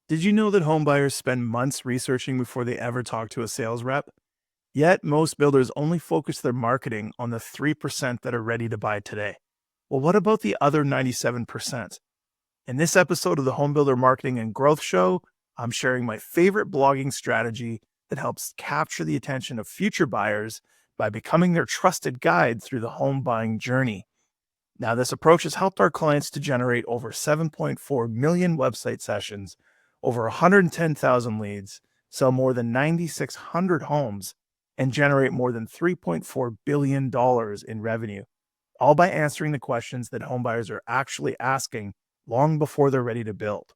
Did you know that home buyers spend months researching before they ever talk to a sales rep? Yet, most builders only focus their marketing on the 3% that are ready to buy today. Well, what about the other 97%? In this episode of the Home Builder Marketing and Growth Show, I'm sharing my favorite blogging strategy that helps capture the attention of future buyers by becoming their trusted guide through the home buying journey. Now, this approach has helped our clients to generate over 7.4 million website sessions, over 110,000 leads, sell more than 9,600 homes, and generate more than $3.4 billion in revenue, all by answering the questions that homebuyers are actually asking long before they're ready to build.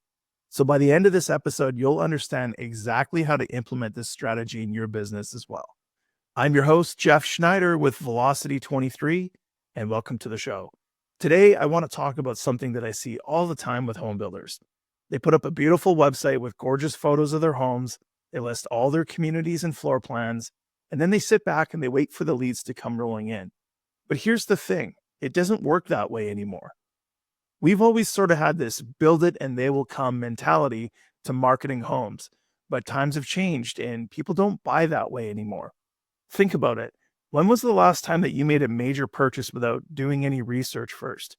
So by the end of this episode, you'll understand exactly how to implement this strategy in your business as well. I'm your host, Jeff Schneider with Velocity 23, and welcome to the show. Today, I want to talk about something that I see all the time with home builders. They put up a beautiful website with gorgeous photos of their homes, they list all their communities and floor plans, and then they sit back and they wait for the leads to come rolling in. But here's the thing, it doesn't work that way anymore. We've always sort of had this build it and they will come mentality to marketing homes, but times have changed and people don't buy that way anymore. Think about it. When was the last time that you made a major purchase without doing any research first?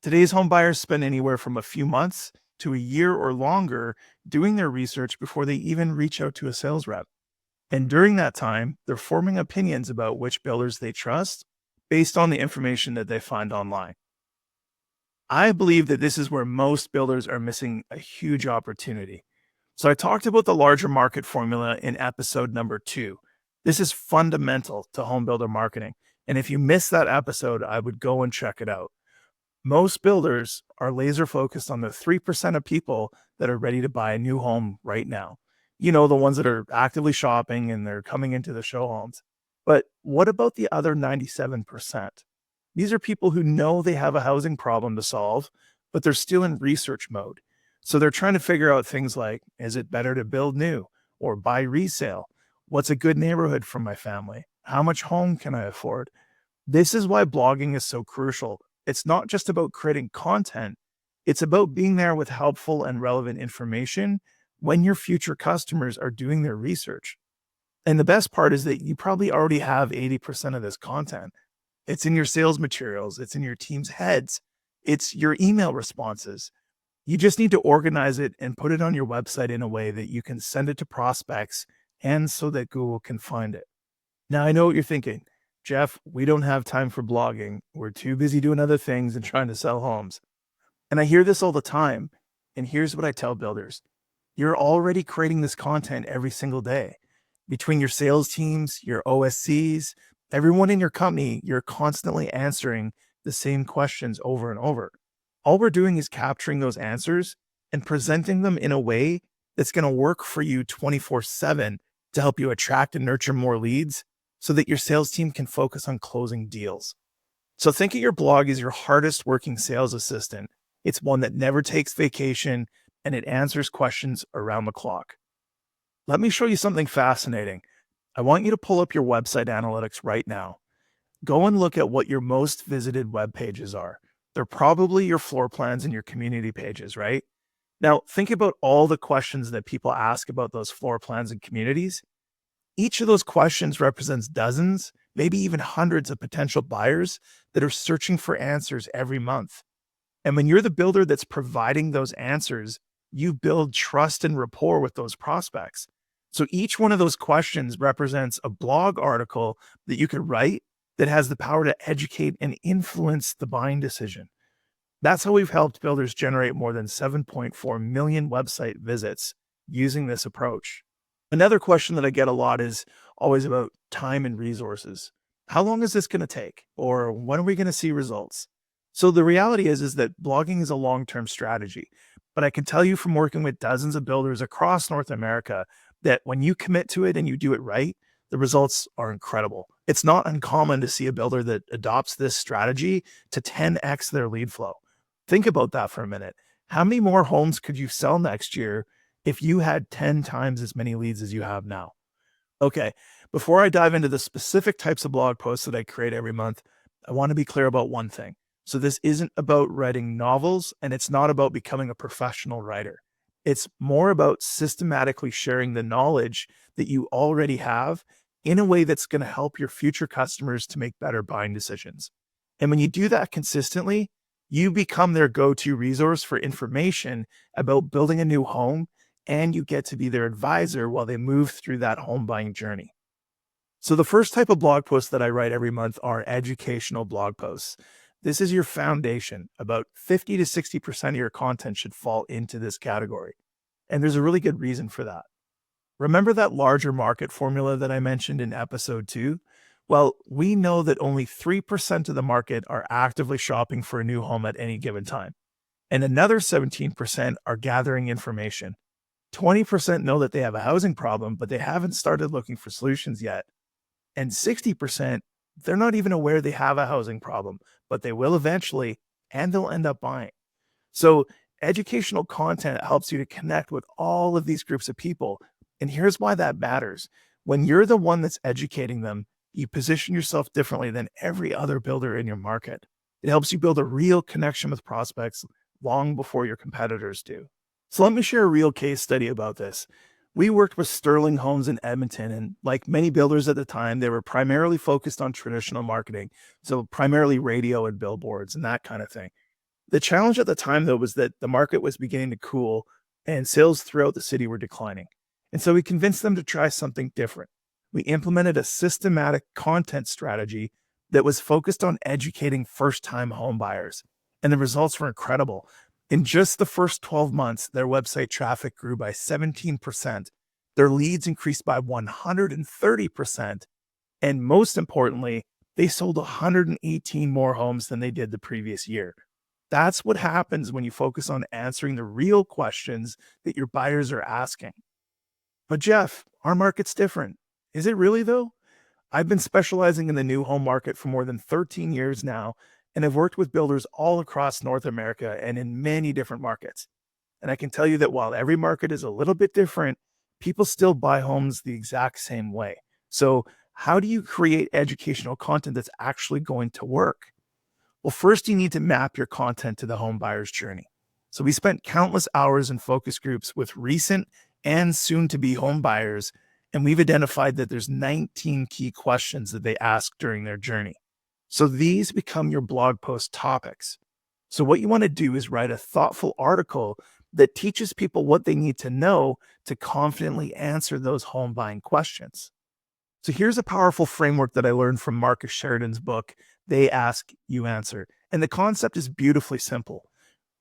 Today's home buyers spend anywhere from a few months to a year or longer doing their research before they even reach out to a sales rep. And during that time, they're forming opinions about which builders they trust based on the information that they find online. I believe that this is where most builders are missing a huge opportunity. So I talked about the larger market formula in episode number 2. This is fundamental to home builder marketing. And if you missed that episode, I would go and check it out. Most builders are laser focused on the 3% of people that are ready to buy a new home right now. You know, the ones that are actively shopping and they're coming into the show homes. But what about the other 97%? These are people who know they have a housing problem to solve, but they're still in research mode. So they're trying to figure out things like, is it better to build new or buy resale? What's a good neighborhood for my family? How much home can I afford? This is why blogging is so crucial. It's not just about creating content. It's about being there with helpful and relevant information when your future customers are doing their research. And the best part is that you probably already have 80% of this content. It's in your sales materials. It's in your team's heads. It's your email responses. You just need to organize it and put it on your website in a way that you can send it to prospects and so that Google can find it. Now, I know what you're thinking. Jeff, we don't have time for blogging. We're too busy doing other things and trying to sell homes. And I hear this all the time. And here's what I tell builders. You're already creating this content every single day. Between your sales teams, your OSCs, everyone in your company, you're constantly answering the same questions over and over. All we're doing is capturing those answers and presenting them in a way that's going to work for you 24/7 to help you attract and nurture more leads so that your sales team can focus on closing deals. So think of your blog as your hardest working sales assistant. It's one that never takes vacation and it answers questions around the clock. Let me show you something fascinating. I want you to pull up your website analytics right now. Go and look at what your most visited web pages are. They're probably your floor plans and your community pages, right? Now, think about all the questions that people ask about those floor plans and communities. Each of those questions represents dozens, maybe even hundreds of potential buyers that are searching for answers every month. And when you're the builder that's providing those answers, you build trust and rapport with those prospects. So each one of those questions represents a blog article that you could write that has the power to educate and influence the buying decision. That's how we've helped builders generate more than 7.4 million website visits using this approach. Another question that I get a lot is always about time and resources. How long is this going to take? Or when are we going to see results? So the reality is that blogging is a long-term strategy. But I can tell you from working with dozens of builders across North America that when you commit to it and you do it right, the results are incredible. It's not uncommon to see a builder that adopts this strategy to 10x their lead flow. Think about that for a minute. How many more homes could you sell next year if you had 10 times as many leads as you have now? Okay, before I dive into the specific types of blog posts that I create every month, I want to be clear about one thing. So this isn't about writing novels and it's not about becoming a professional writer. It's more about systematically sharing the knowledge that you already have in a way that's going to help your future customers to make better buying decisions. And when you do that consistently, you become their go-to resource for information about building a new home, and you get to be their advisor while they move through that home buying journey. So the first type of blog posts that I write every month are educational blog posts. This is your foundation. About 50 to 60% of your content should fall into this category. And there's a really good reason for that. Remember that larger market formula that I mentioned in episode 2? Well, we know that only 3% of the market are actively shopping for a new home at any given time. And another 17% are gathering information. 20% know that they have a housing problem, but they haven't started looking for solutions yet. And 60%, they're not even aware they have a housing problem, but they will eventually, and they'll end up buying. So educational content helps you to connect with all of these groups of people. And here's why that matters. When you're the one that's educating them, you position yourself differently than every other builder in your market. It helps you build a real connection with prospects long before your competitors do. So let me share a real case study about this. We worked with Sterling Homes in Edmonton, and like many builders at the time, they were primarily focused on traditional marketing, so primarily radio and billboards and that kind of thing. The challenge at the time, though, was that the market was beginning to cool and sales throughout the city were declining. And so we convinced them to try something different. We implemented a systematic content strategy that was focused on educating first-time home buyers. And the results were incredible. In just the first 12 months, their website traffic grew by 17%. Their leads increased by 130%. And most importantly, they sold 118 more homes than they did the previous year. That's what happens when you focus on answering the real questions that your buyers are asking. But Jeff, our market's different. Is it really though? I've been specializing in the new home market for more than 13 years now, and have worked with builders all across North America and in many different markets. And I can tell you that while every market is a little bit different, people still buy homes the exact same way. So how do you create educational content that's actually going to work? Well, first, you need to map your content to the home buyer's journey. So we spent countless hours in focus groups with recent and soon-to-be home buyers, and we've identified that there's 19 key questions that they ask during their journey. So these become your blog post topics. So what you want to do is write a thoughtful article that teaches people what they need to know to confidently answer those home buying questions. So here's a powerful framework that I learned from Marcus Sheridan's book, They Ask, You Answer. And the concept is beautifully simple.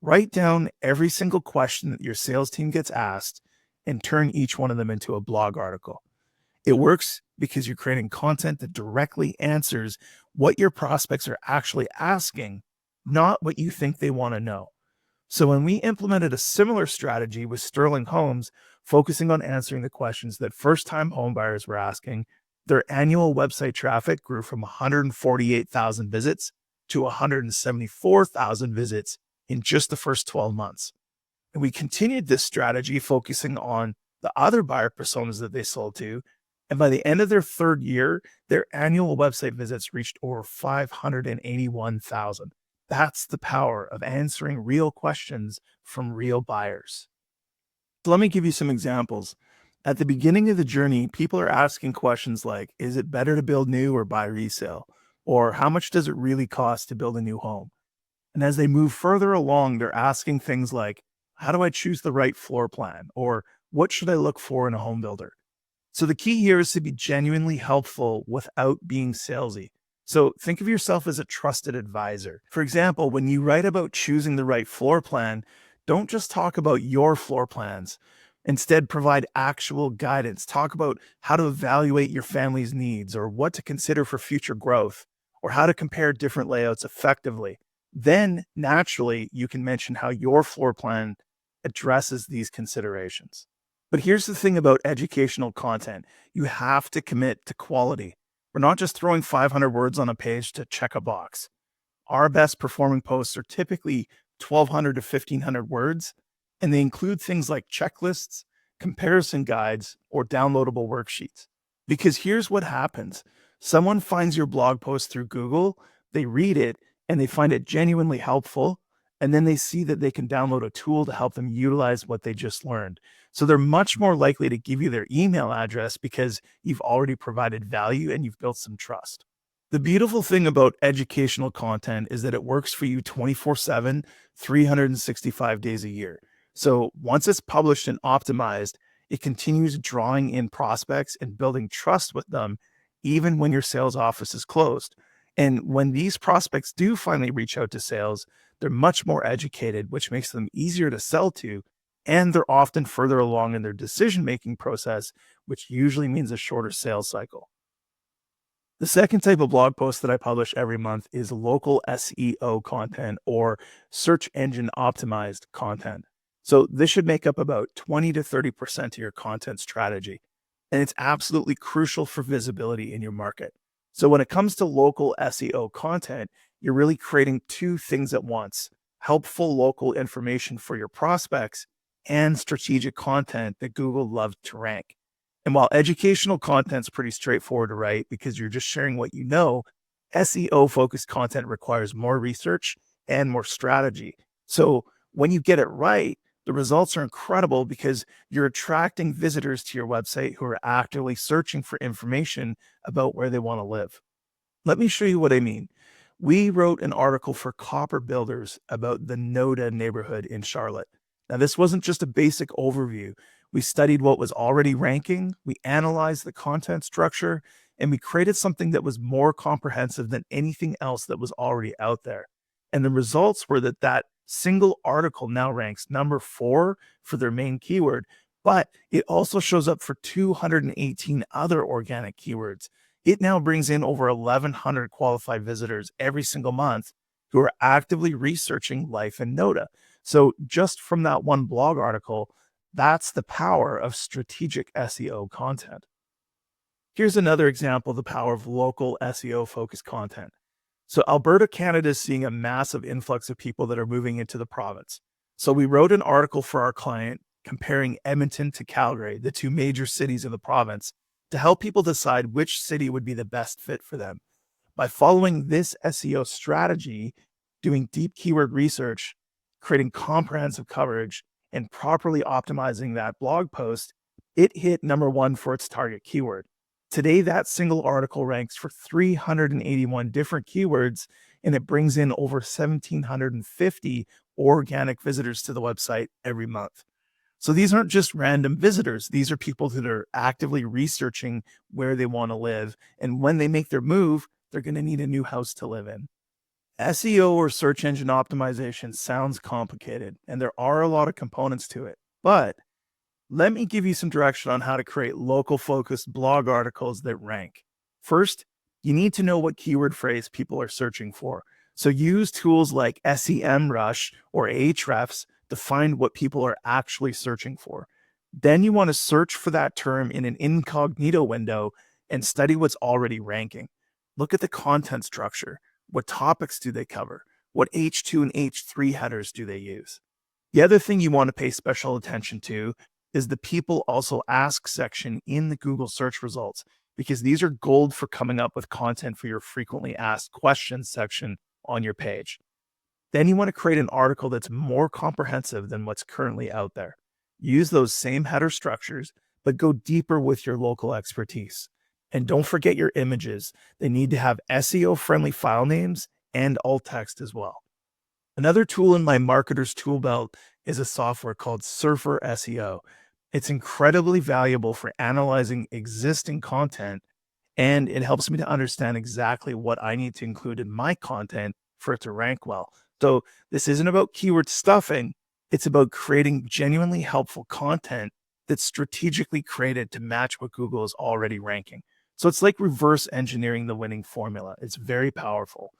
Write down every single question that your sales team gets asked and turn each one of them into a blog article. It works because you're creating content that directly answers what your prospects are actually asking, not what you think they want to know. So when we implemented a similar strategy with Sterling Homes, focusing on answering the questions that first-time homebuyers were asking, their annual website traffic grew from 148,000 visits to 174,000 visits in just the first 12 months. And we continued this strategy focusing on the other buyer personas that they sold to. And by the end of their third year, their annual website visits reached over 581,000. That's the power of answering real questions from real buyers. So let me give you some examples. At the beginning of the journey, people are asking questions like, is it better to build new or buy resale? Or how much does it really cost to build a new home? And as they move further along, they're asking things like, how do I choose the right floor plan? Or what should I look for in a home builder? So the key here is to be genuinely helpful without being salesy. So think of yourself as a trusted advisor. For example, when you write about choosing the right floor plan, don't just talk about your floor plans. Instead, provide actual guidance. Talk about how to evaluate your family's needs or what to consider for future growth or how to compare different layouts effectively. Then, naturally, you can mention how your floor plan addresses these considerations. But here's the thing about educational content. You have to commit to quality. We're not just throwing 500 words on a page to check a box. Our best performing posts are typically 1,200 to 1,500 words, and they include things like checklists, comparison guides, or downloadable worksheets. Because here's what happens. Someone finds your blog post through Google, they read it, and they find it genuinely helpful, And then they see that they can download a tool to help them utilize what they just learned. So they're much more likely to give you their email address because you've already provided value and you've built some trust. The beautiful thing about educational content is that it works for you 24/7, 365 days a year. So once it's published and optimized, it continues drawing in prospects and building trust with them, even when your sales office is closed. And when these prospects do finally reach out to sales, they're much more educated, which makes them easier to sell to. And they're often further along in their decision making process, which usually means a shorter sales cycle. The second type of blog post that I publish every month is local SEO content or search engine optimized content. So this should make up about 20 to 30% of your content strategy. And it's absolutely crucial for visibility in your market. So when it comes to local SEO content, you're really creating two things at once: helpful local information for your prospects and strategic content that Google loves to rank. And while educational content's pretty straightforward to write because you're just sharing what you know, SEO focused content requires more research and more strategy. So when you get it right, the results are incredible because you're attracting visitors to your website who are actively searching for information about where they want to live. Let me show you what I mean. We wrote an article for Copper Builders about the Noda neighborhood in Charlotte. Now, this wasn't just a basic overview. We studied what was already ranking, we analyzed the content structure, and we created something that was more comprehensive than anything else that was already out there. And the results were that that single article now ranks number 4 for their main keyword, but it also shows up for 218 other organic keywords. It now brings in over 1,100 qualified visitors every single month who are actively researching life in Noda. So, just from that one blog article, that's the power of strategic SEO content. Here's another example of the power of local SEO focused content. So, Alberta, Canada is seeing a massive influx of people that are moving into the province. So, we wrote an article for our client comparing Edmonton to Calgary, the two major cities in the province, to help people decide which city would be the best fit for them. By following this SEO strategy, doing deep keyword research, creating comprehensive coverage, and properly optimizing that blog post, it hit number 1 for its target keyword. Today, that single article ranks for 381 different keywords, and it brings in over 1,750 organic visitors to the website every month. So these aren't just random visitors. These are people that are actively researching where they want to live. And when they make their move, they're going to need a new house to live in. SEO or search engine optimization sounds complicated, and there are a lot of components to it. But let me give you some direction on how to create local focused blog articles that rank. First, you need to know what keyword phrase people are searching for. So use tools like SEMrush or Ahrefs to find what people are actually searching for. Then you want to search for that term in an incognito window and study what's already ranking. Look at the content structure. What topics do they cover? What H2 and H3 headers do they use? The other thing you want to pay special attention to is the people also ask section in the Google search results, because these are gold for coming up with content for your frequently asked questions section on your page. Then you want to create an article that's more comprehensive than what's currently out there. Use those same header structures, but go deeper with your local expertise. And don't forget your images. They need to have SEO friendly file names and alt text as well. Another tool in my marketer's tool belt is a software called Surfer SEO. It's incredibly valuable for analyzing existing content, and it helps me to understand exactly what I need to include in my content for it to rank well. So this isn't about keyword stuffing. It's about creating genuinely helpful content that's strategically created to match what Google is already ranking. So it's like reverse engineering the winning formula. It's very powerful.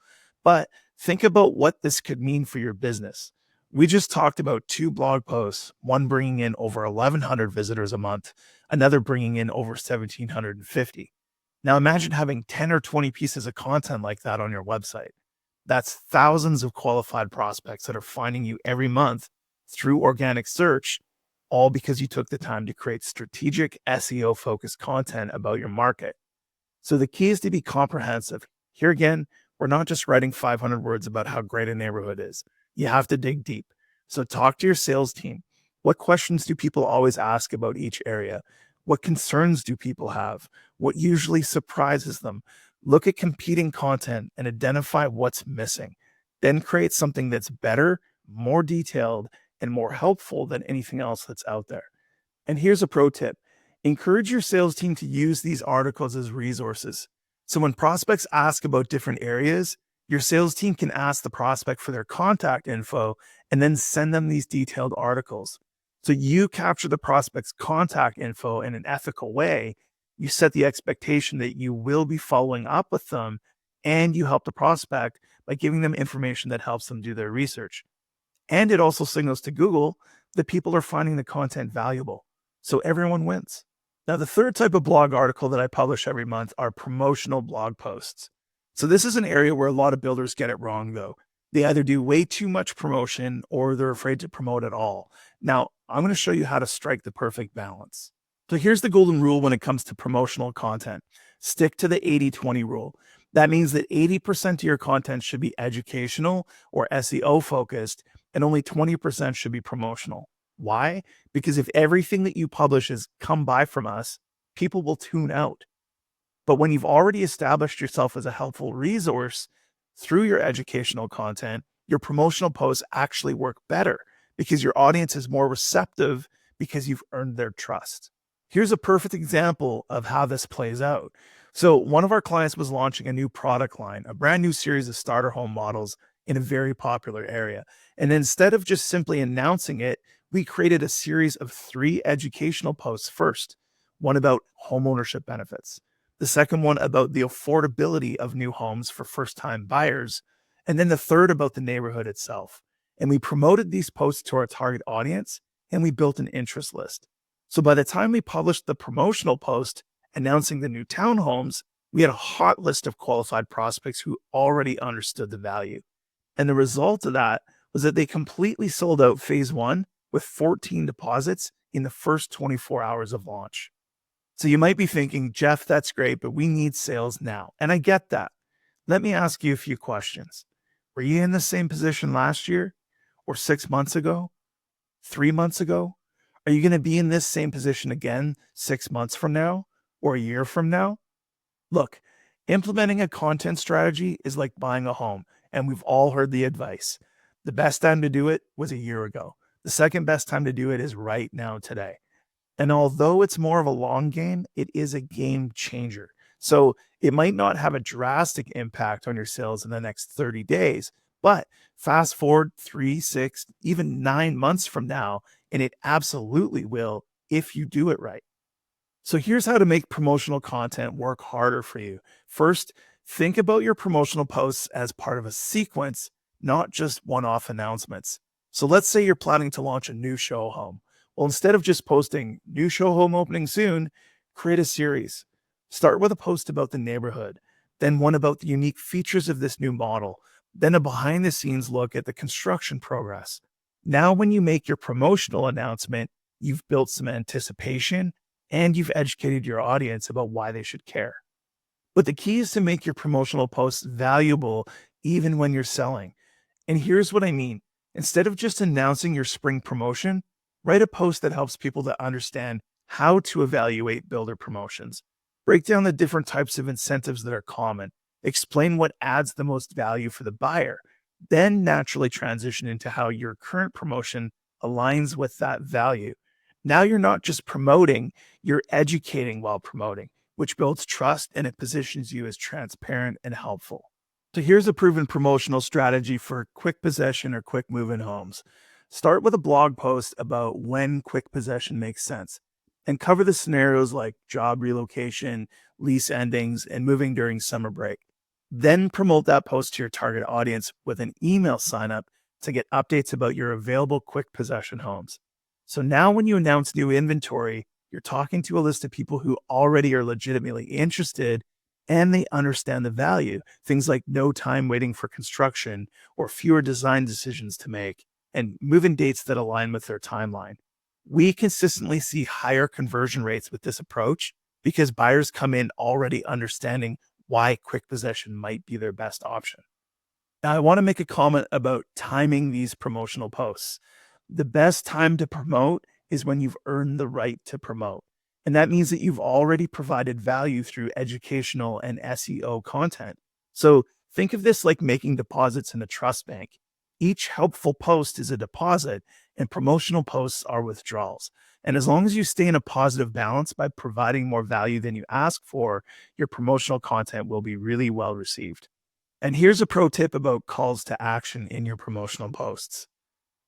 But think about what this could mean for your business. We just talked about 2 blog posts, one bringing in over 1,100 visitors a month, another bringing in over 1,750. Now imagine having 10 or 20 pieces of content like that on your website. That's thousands of qualified prospects that are finding you every month through organic search, all because you took the time to create strategic SEO focused content about your market. So the key is to be comprehensive. Here again, we're not just writing 500 words about how great a neighborhood is. You have to dig deep. So talk to your sales team. What questions do people always ask about each area? What concerns do people have? What usually surprises them? Look at competing content and identify what's missing. Then create something that's better, more detailed, and more helpful than anything else that's out there. And here's a pro tip: encourage your sales team to use these articles as resources. So when prospects ask about different areas, your sales team can ask the prospect for their contact info and then send them these detailed articles. So you capture the prospect's contact info in an ethical way. You set the expectation that you will be following up with them, and you help the prospect by giving them information that helps them do their research. And it also signals to Google that people are finding the content valuable. So everyone wins. Now, the third type of blog article that I publish every month are promotional blog posts. So this is an area where a lot of builders get it wrong, though. They either do way too much promotion or they're afraid to promote at all. Now, I'm going to show you how to strike the perfect balance. So here's the golden rule when it comes to promotional content: stick to the 80-20 rule. That means that 80% of your content should be educational or SEO focused, and only 20% should be promotional. Why? Because if everything that you publish is "come buy from us," people will tune out. But when you've already established yourself as a helpful resource through your educational content, your promotional posts actually work better because your audience is more receptive because you've earned their trust. Here's a perfect example of how this plays out. So, one of our clients was launching a new product line, a brand new series of starter home models in a very popular area. And instead of just simply announcing it, we created a series of 3 educational posts first: one about homeownership benefits, the second one about the affordability of new homes for first time buyers, and then the third about the neighborhood itself. And we promoted these posts to our target audience, and we built an interest list. So by the time we published the promotional post announcing the new townhomes, we had a hot list of qualified prospects who already understood the value. And the result of that was that they completely sold out phase one with 14 deposits in the first 24 hours of launch. So you might be thinking, Jeff, that's great, but we need sales now. And I get that. Let me ask you a few questions. Were you in the same position last year, or 6 months ago, 3 months ago? Are you going to be in this same position again 6 months from now, or a year from now? Look, implementing a content strategy is like buying a home, and we've all heard the advice. The best time to do it was a year ago. The second best time to do it is right now, today. And although it's more of a long game, it is a game changer. So it might not have a drastic impact on your sales in the next 30 days, but fast forward 3, 6, even 9 months from now, and it absolutely will if you do it right. So here's how to make promotional content work harder for you. First, think about your promotional posts as part of a sequence, not just one-off announcements. So let's say you're planning to launch a new show home. Well, instead of just posting "new show home opening soon," create a series. Start with a post about the neighborhood, then one about the unique features of this new model, then a behind the scenes look at the construction progress. Now, when you make your promotional announcement, you've built some anticipation and you've educated your audience about why they should care. But the key is to make your promotional posts valuable even when you're selling. And here's what I mean: instead of just announcing your spring promotion, write a post that helps people to understand how to evaluate builder promotions. Break down the different types of incentives that are common. Explain what adds the most value for the buyer. Then naturally transition into how your current promotion aligns with that value. Now you're not just promoting, you're educating while promoting, which builds trust and it positions you as transparent and helpful. So here's a proven promotional strategy for quick possession or quick move-in homes. Start with a blog post about when quick possession makes sense and cover the scenarios like job relocation, lease endings, and moving during summer break. Then promote that post to your target audience with an email sign up to get updates about your available quick possession homes. So now when you announce new inventory, you're talking to a list of people who already are legitimately interested and they understand the value. Things like no time waiting for construction or fewer design decisions to make and move-in dates that align with their timeline. We consistently see higher conversion rates with this approach because buyers come in already understanding why quick possession might be their best option. Now, I want to make a comment about timing these promotional posts. The best time to promote is when you've earned the right to promote. And that means that you've already provided value through educational and SEO content. So think of this like making deposits in a trust bank. Each helpful post is a deposit, and promotional posts are withdrawals. And as long as you stay in a positive balance by providing more value than you ask for, your promotional content will be really well received. And here's a pro tip about calls to action in your promotional posts.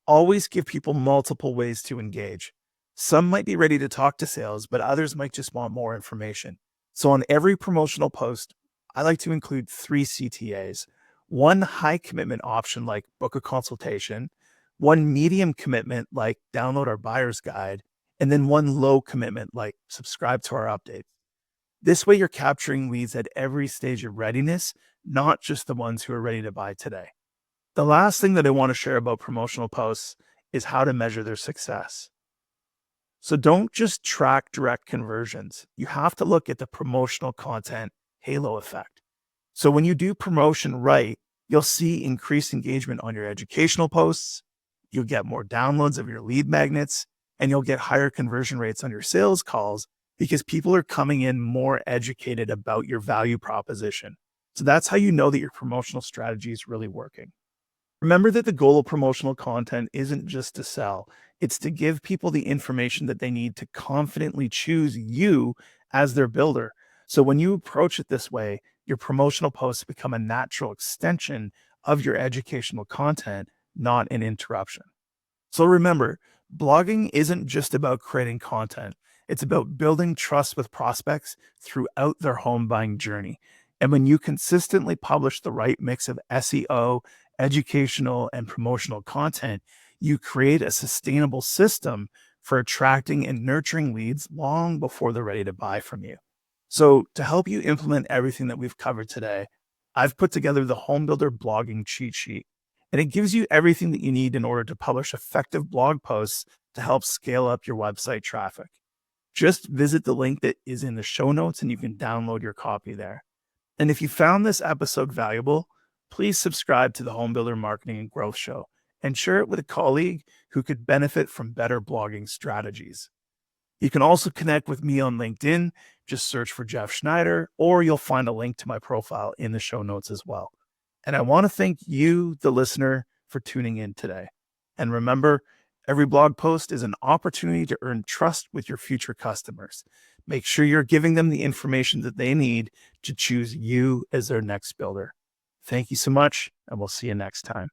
Always give people multiple ways to engage. Some might be ready to talk to sales, but others might just want more information. So on every promotional post, I like to include 3 CTAs: one high commitment option like book a consultation, one medium commitment like download our buyer's guide, and then one low commitment like subscribe to our updates. This way, you're capturing leads at every stage of readiness, not just the ones who are ready to buy today. The last thing that I want to share about promotional posts is how to measure their success. So don't just track direct conversions. You have to look at the promotional content halo effect. So when you do promotion right, you'll see increased engagement on your educational posts, you'll get more downloads of your lead magnets, and you'll get higher conversion rates on your sales calls because people are coming in more educated about your value proposition. So that's how you know that your promotional strategy is really working. Remember that the goal of promotional content isn't just to sell, it's to give people the information that they need to confidently choose you as their builder. So when you approach it this way, your promotional posts become a natural extension of your educational content, not an interruption. So remember, blogging isn't just about creating content. It's about building trust with prospects throughout their home buying journey. And when you consistently publish the right mix of SEO, educational, and promotional content, you create a sustainable system for attracting and nurturing leads long before they're ready to buy from you. So, to help you implement everything that we've covered today, I've put together the Home Builder blogging cheat sheet, and it gives you everything that you need in order to publish effective blog posts to help scale up your website traffic. Just visit the link that is in the show notes and you can download your copy there. And if you found this episode valuable, please subscribe to the Home Builder Marketing and Growth Show and share it with a colleague who could benefit from better blogging strategies. You can also connect with me on LinkedIn. Just search for Jeff Schneider, or you'll find a link to my profile in the show notes as well. And I want to thank you, the listener, for tuning in today. And remember, every blog post is an opportunity to earn trust with your future customers. Make sure you're giving them the information that they need to choose you as their next builder. Thank you so much, and we'll see you next time.